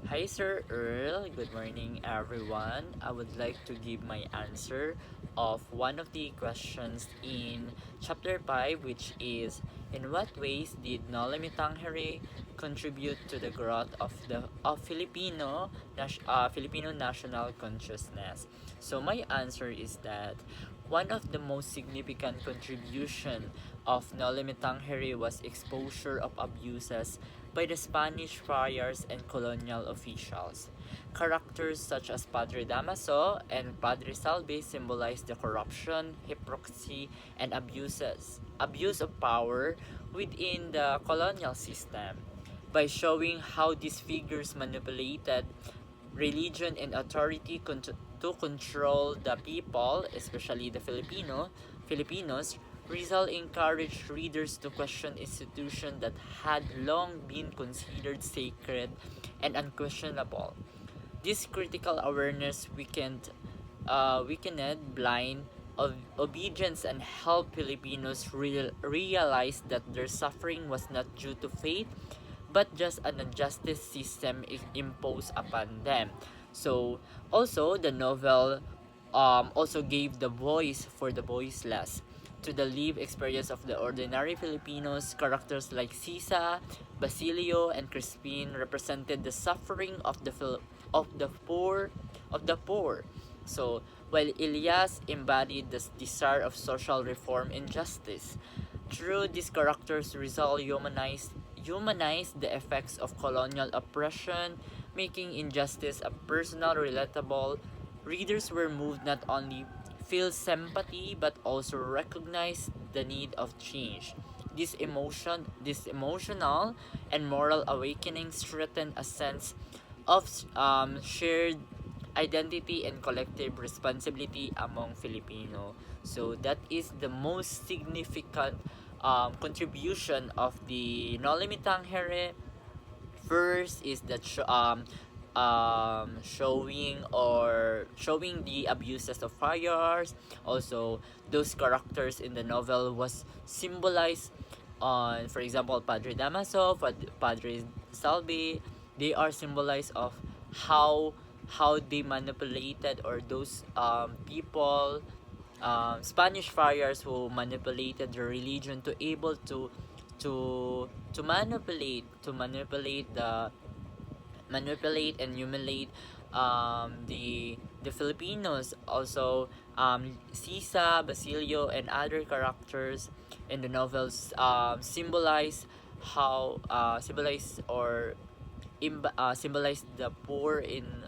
Hi, Sir Earl. Good morning, everyone. I would like to give my answer of one of the questions in Chapter 5, which is, in what ways did NoliMeTangere contribute to the growth of Filipino national consciousness? So my answer is that one of the most significant contribution of NoliMeTangere was exposure of abuses by the Spanish friars and colonial officials. Characters such as Padre Damaso and Padre Salvi symbolize the corruption, hypocrisy, and abuse of power within the colonial system. By showing how these figures manipulated religion and authority to control the people, especially the Filipinos, Rizal encouraged readers to question institutions that had long been considered sacred and unquestionable. This critical awareness weakened blind obedience and helped Filipinos realize that their suffering was not due to faith but just an injustice system imposed upon them. So also the novel also gave the voice for the voiceless. To the lived experience of the ordinary Filipinos, characters like Sisa, Basilio, and Crispin represented the suffering of the poor. So while Elias embodied the desire of social reform and justice, through these characters, Rizal humanized the effects of colonial oppression, making injustice a personal, relatable. Readers were moved not only feel sympathy but also recognize the need of change. This emotional and moral awakening strengthened a sense of shared identity and collective responsibility among Filipino. So that is the most significant contribution of the NoliMeTangere. First is that showing the abuses of friars. Also, those characters in the novel was symbolized on, for example, Padre Damaso, Padre Salvi. They are symbolized of how they manipulated, or those people, Spanish friars who manipulated the religion to able to manipulate and humiliate the Filipinos. Also, Sisa, Basilio, and other characters in the novels symbolize the poor in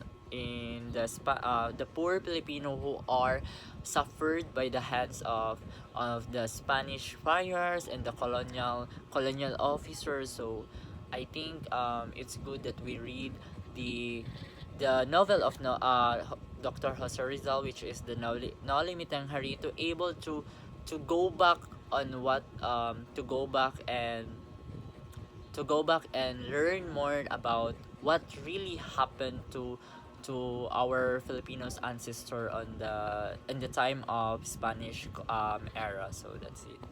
the poor Filipino who are suffered by the hands of the Spanish friars and the colonial officers. So I think it's good that we read the novel of Dr. Jose Rizal, which is the NoliMeTangere, to able to go back on what to go back and learn more about what really happened to our Filipinos ancestor on the in the time of Spanish era. So that's it.